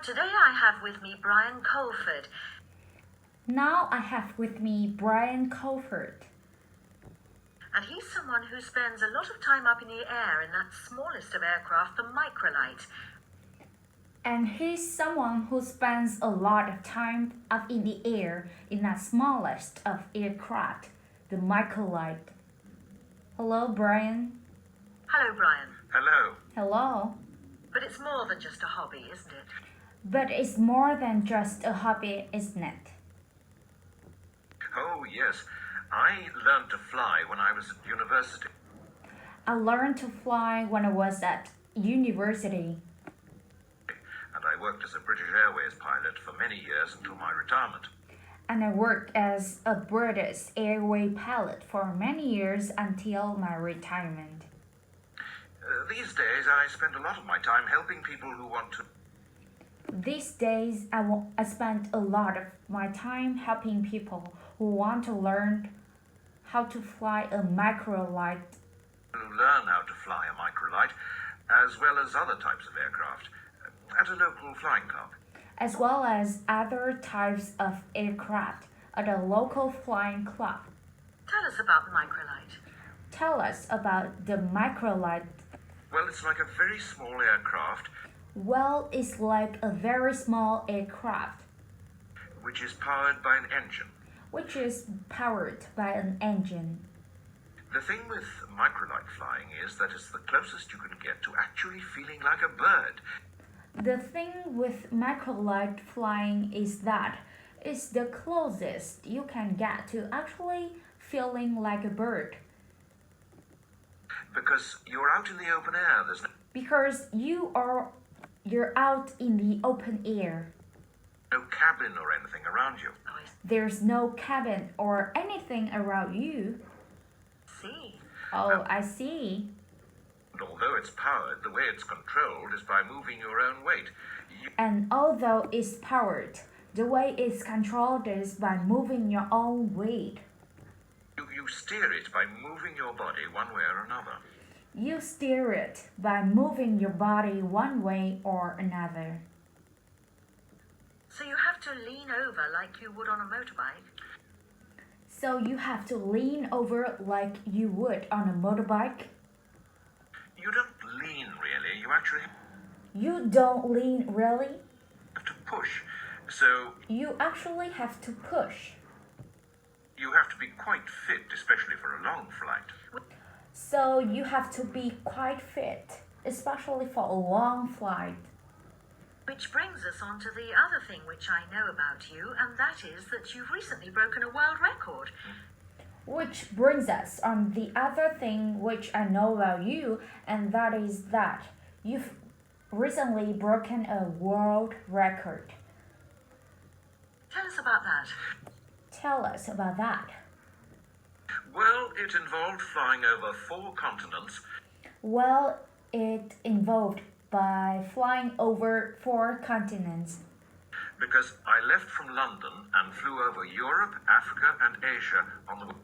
today I have with me Brian Colford. Now I have with me Brian Colford. And he's someone who spends a lot of time up in the air in that smallest of aircraft, the microlight. And he's someone who spends a lot of time up in the air in that smallest of aircraft, the microlight. Hello, Brian. Hello, Brian. Hello. Hello. But it's more than just a hobby, isn't it? But it's more than just a hobby, isn't it? Oh, yes. I learned to fly when I was at university. I learned to fly when I was at university. And I worked as a British Airways pilot for many years until my retirement. And I worked as a British Airways pilot for many years until my retirement. These days, I spend a lot of my time helping people who want to. These days, I spend a lot of my time helping people who want to learn how to fly a microlight. Learn how to fly a microlight, as well as other types of aircraft, at a local flying club. As well as other types of aircraft at a local flying club. Tell us about the microlight. Tell us about the microlight. Well, it's like a very small aircraft. Well, it's like a very small aircraft. Which is powered by an engine. Which is powered by an engine. The thing with microlight flying is that it's the closest you can get to actually feeling like a bird. The thing with microlight flying is that it's the closest you can get to actually feeling like a bird. Because you're out in the open air, there's no... Because you're out in the open air. No cabin or anything around you. There's no cabin or anything around you. See? Oh, I see. And although it's powered, the way it's controlled is by moving your own weight. And although it's powered, the way it's controlled is by moving your own weight. You steer it by moving your body one way or another. You steer it by moving your body one way or another. So you have to lean over like you would on a motorbike? So you have to lean over like you would on a motorbike? You don't lean really, you actually You don't lean really? have to push. So You actually have to push. you have to be quite fit, especially for a long flight. So you have to be quite fit, especially for a long flight. Which brings us on to the other thing which I know about you, and that is that you've recently broken a world record. Which brings us on the other thing which I know about you, and that is that you've recently broken a world record. Tell us about that. Tell us about that. Well, it involved flying over 4 continents. Well, it involved by flying over 4 continents. Because I left from London and flew over Europe, Africa and Asia on the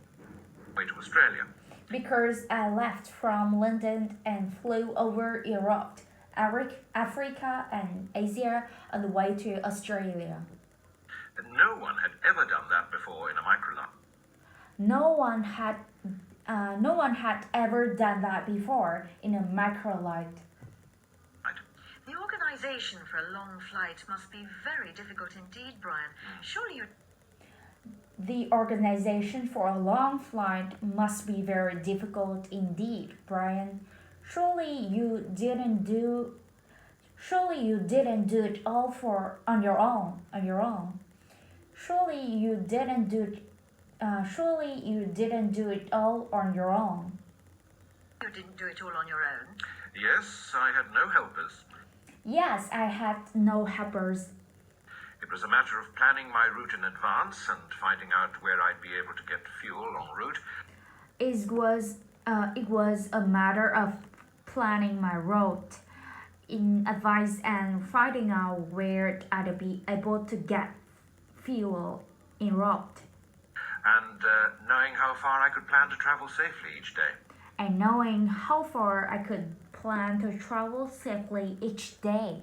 way to Australia. Because I left from London and flew over Europe, Africa and Asia on the way to Australia. No one had ever done that before in a microlight. No one had ever done that before in a microlight. The organisation for a long flight must be very difficult indeed, Brian. Surely you... The organization for a long flight must be very difficult indeed, Brian. Surely you didn't do it all on your own. Surely you didn't do it all on your own. You didn't do it all on your own? Yes, I had no helpers. Yes, I had no helpers. It was a matter of planning my route in advance and finding out where I'd be able to get fuel en route. It was a matter of planning my route in advance and finding out where I'd be able to get fuel en route. And knowing how far I could plan to travel safely each day. And knowing how far I could plan to travel safely each day.